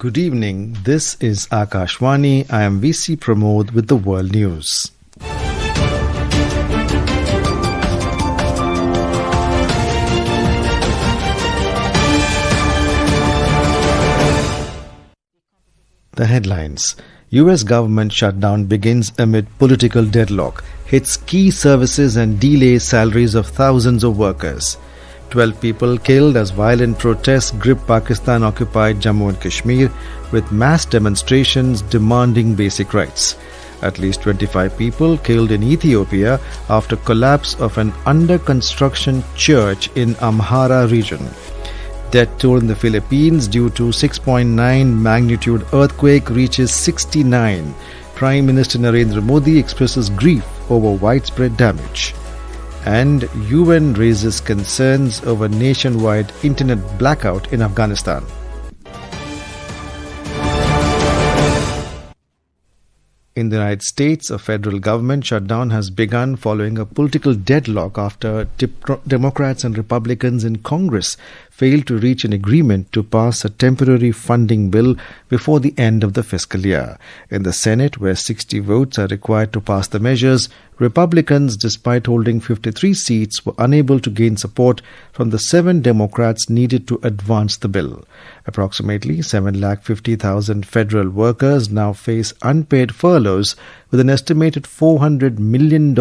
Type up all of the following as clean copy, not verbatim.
Good evening. This is Akashvani. I am VC Pramod with the World News. The headlines. US government shutdown begins amid political deadlock, hits key services and delays salaries of thousands of workers. 12 people killed as violent protests grip Pakistan-occupied Jammu and Kashmir with mass demonstrations demanding basic rights. At least 25 people killed in Ethiopia after collapse of an under-construction church in Amhara region. Death toll in the Philippines due to 6.9 magnitude earthquake reaches 69. Prime Minister Narendra Modi expresses grief over widespread damage. And UN raises concerns over nationwide internet blackout in Afghanistan. In the United States, a federal government shutdown has begun following a political deadlock after Democrats and Republicans in Congress failed to reach an agreement to pass a temporary funding bill before the end of the fiscal year. In the Senate, where 60 votes are required to pass the measures, Republicans, despite holding 53 seats, were unable to gain support from the 7 Democrats needed to advance the bill. Approximately 750,000 federal workers now face unpaid furloughs with an estimated $400 million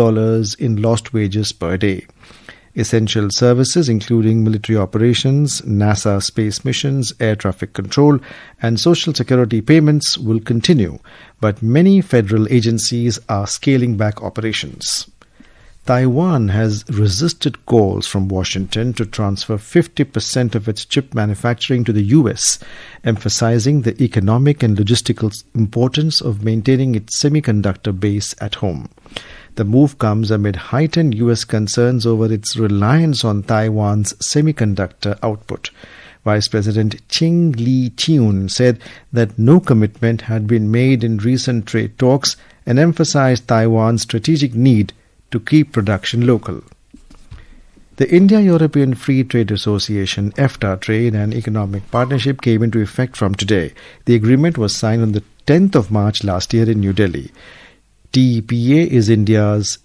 in lost wages per day. Essential services including military operations, NASA space missions, air traffic control, and social security payments will continue, but many federal agencies are scaling back operations. Taiwan has resisted calls from Washington to transfer 50% of its chip manufacturing to the US, emphasizing the economic and logistical importance of maintaining its semiconductor base at home. The move comes amid heightened US concerns over its reliance on Taiwan's semiconductor output. Vice President Ching Lee-cheun said that no commitment had been made in recent trade talks and emphasized Taiwan's strategic need to keep production local. The India-European Free Trade Association (EFTA) Trade and Economic Partnership came into effect from today. The agreement was signed on the 10th of March last year in New Delhi. TEPA is India's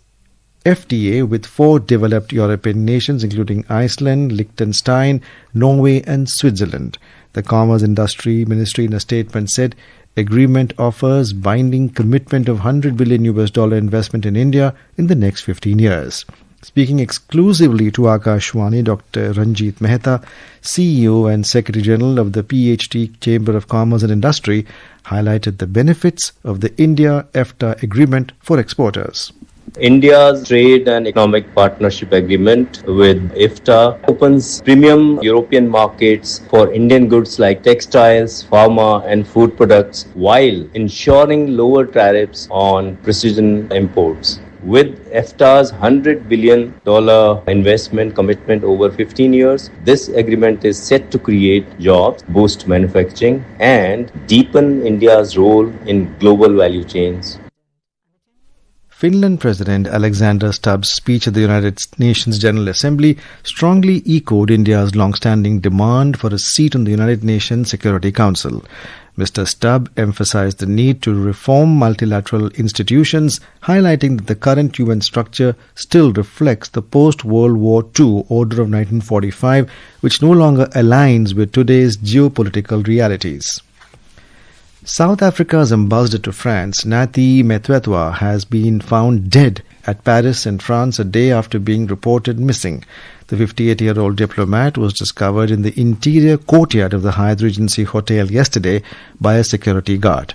FTA with 4 developed European nations including Iceland, Liechtenstein, Norway and Switzerland. The Commerce Industry Ministry in a statement said agreement offers binding commitment of $100 billion investment in India in the next 15 years. Speaking exclusively to Akashvani, Dr. Ranjit Mehta, CEO and Secretary General of the PHT Chamber of Commerce and Industry, highlighted the benefits of the India-EFTA agreement for exporters. India's Trade and Economic Partnership Agreement with EFTA opens premium European markets for Indian goods like textiles, pharma and food products while ensuring lower tariffs on precision imports. With EFTA's $100 billion investment commitment over 15 years, this agreement is set to create jobs, boost manufacturing, and deepen India's role in global value chains. Finland President Alexander Stubb's speech at the United Nations General Assembly strongly echoed India's long-standing demand for a seat on the United Nations Security Council. Mr. Stubb emphasized the need to reform multilateral institutions, highlighting that the current UN structure still reflects the post-World War II order of 1945, which no longer aligns with today's geopolitical realities. South Africa's ambassador to France, Nathi Mthethwa, has been found dead at Paris in France a day after being reported missing. The 58-year-old diplomat was discovered in the interior courtyard of the Hyatt Regency Hotel yesterday by a security guard.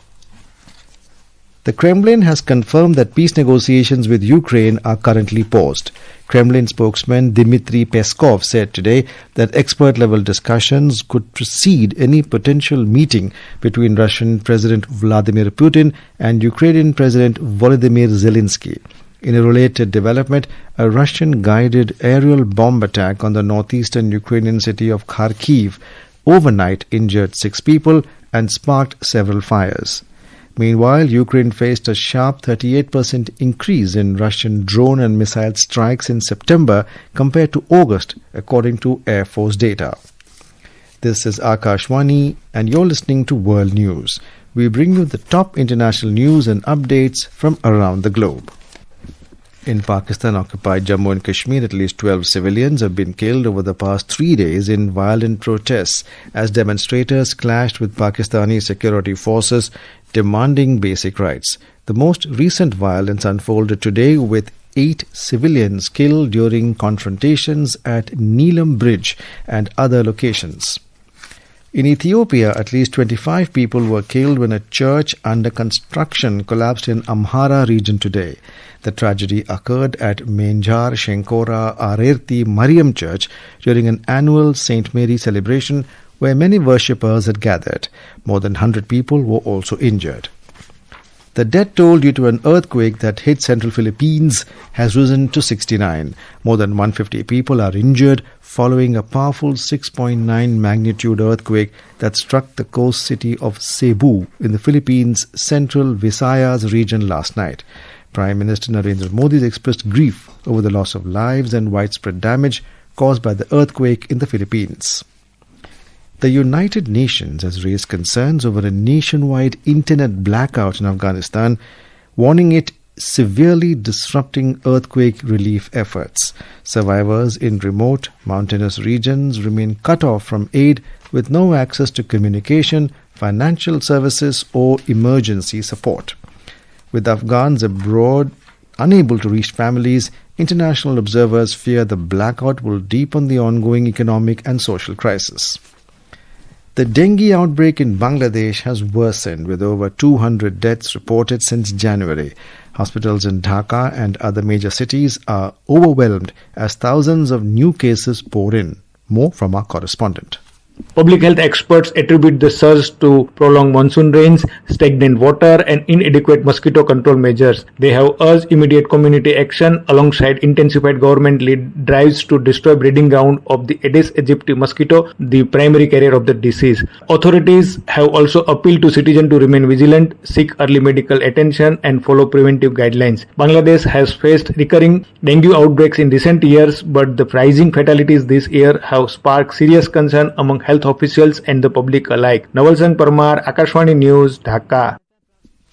The Kremlin has confirmed that peace negotiations with Ukraine are currently paused. Kremlin spokesman Dmitry Peskov said today that expert-level discussions could precede any potential meeting between Russian President Vladimir Putin and Ukrainian President Volodymyr Zelensky. In a related development, a Russian-guided aerial bomb attack on the northeastern Ukrainian city of Kharkiv overnight injured 6 people and sparked several fires. Meanwhile, Ukraine faced a sharp 38% increase in Russian drone and missile strikes in September compared to August, according to Air Force data. This is Akashwani and you're listening to World News. We bring you the top international news and updates from around the globe. In Pakistan-occupied Jammu and Kashmir, at least 12 civilians have been killed over the past 3 days in violent protests as demonstrators clashed with Pakistani security forces demanding basic rights. The most recent violence unfolded today with 8 civilians killed during confrontations at Neelam Bridge and other locations. In Ethiopia, at least 25 people were killed when a church under construction collapsed in Amhara region today. The tragedy occurred at Menjar Shenkora Arerti Mariam Church during an annual St. Mary celebration where many worshippers had gathered. More than 100 people were also injured. The death toll due to an earthquake that hit central Philippines has risen to 69. More than 150 people are injured following a powerful 6.9 magnitude earthquake that struck the coast city of Cebu in the Philippines' central Visayas region last night. Prime Minister Narendra Modi expressed grief over the loss of lives and widespread damage caused by the earthquake in the Philippines. The United Nations has raised concerns over a nationwide internet blackout in Afghanistan, warning it severely disrupting earthquake relief efforts. Survivors in remote, mountainous regions remain cut off from aid with no access to communication, financial services or emergency support. With Afghans abroad unable to reach families, international observers fear the blackout will deepen the ongoing economic and social crisis. The dengue outbreak in Bangladesh has worsened with over 200 deaths reported since January. Hospitals in Dhaka and other major cities are overwhelmed as thousands of new cases pour in. More from our correspondent. Public health experts attribute the surge to prolonged monsoon rains, stagnant water and inadequate mosquito control measures. They have urged immediate community action alongside intensified government-led drives to destroy breeding ground of the Aedes aegypti mosquito, the primary carrier of the disease. Authorities have also appealed to citizens to remain vigilant, seek early medical attention and follow preventive guidelines. Bangladesh has faced recurring dengue outbreaks in recent years, but the rising fatalities this year have sparked serious concern among health officials and the public alike. Naval Singh Parmar, Akashwani News, Dhaka.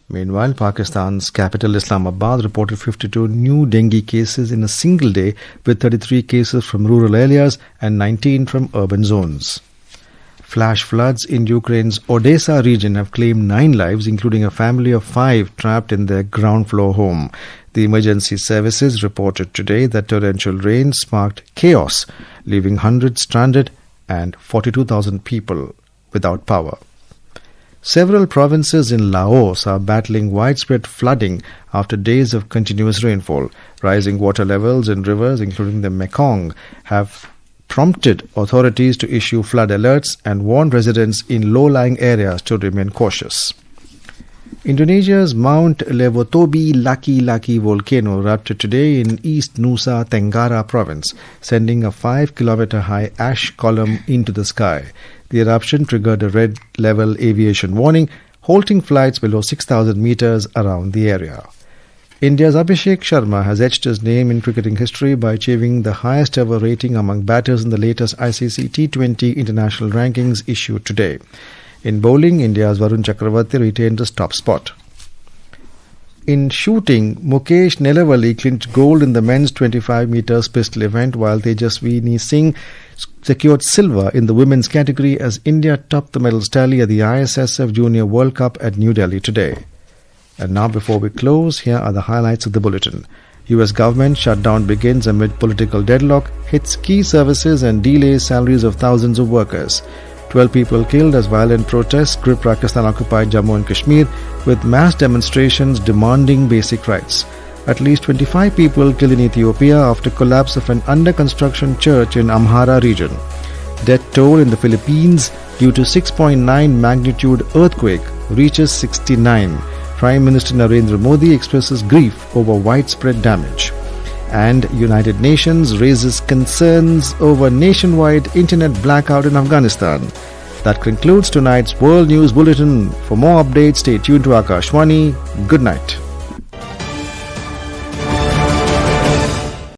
Meanwhile, Pakistan's capital Islamabad reported 52 new dengue cases in a single day, with 33 cases from rural areas and 19 from urban zones. Flash floods in Ukraine's Odessa region have claimed 9 lives, including a family of 5 trapped in their ground floor home. The emergency services reported today that torrential rain sparked chaos, leaving hundreds stranded and 42,000 people without power. Several provinces in Laos are battling widespread flooding after days of continuous rainfall. Rising water levels in rivers, including the Mekong, have prompted authorities to issue flood alerts and warn residents in low-lying areas to remain cautious. Indonesia's Mount Lewotobi Laki-Laki volcano erupted today in East Nusa Tenggara province, sending a 5-kilometer high ash column into the sky. The eruption triggered a red-level aviation warning, halting flights below 6,000 meters around the area. India's Abhishek Sharma has etched his name in cricketing history by achieving the highest ever rating among batters in the latest ICC T20 international rankings issued today. In bowling, India's Varun Chakravarti retained his top spot. In shooting, Mukesh Nelavalli clinched gold in the men's 25 meters pistol event, while Tejaswini Singh secured silver in the women's category as India topped the medals tally at the ISSF Junior World Cup at New Delhi today. And now, before we close, here are the highlights of the bulletin. US government shutdown begins amid political deadlock, hits key services and delays salaries of thousands of workers. 12 people killed as violent protests grip Pakistan-occupied Jammu and Kashmir, with mass demonstrations demanding basic rights. At least 25 people killed in Ethiopia after collapse of an under-construction church in Amhara region. Death toll in the Philippines due to 6.9 magnitude earthquake reaches 69. Prime Minister Narendra Modi expresses grief over widespread damage. And United Nations raises concerns over nationwide internet blackout in Afghanistan. That concludes tonight's World News Bulletin. For more updates, stay tuned to Akashwani. Good night.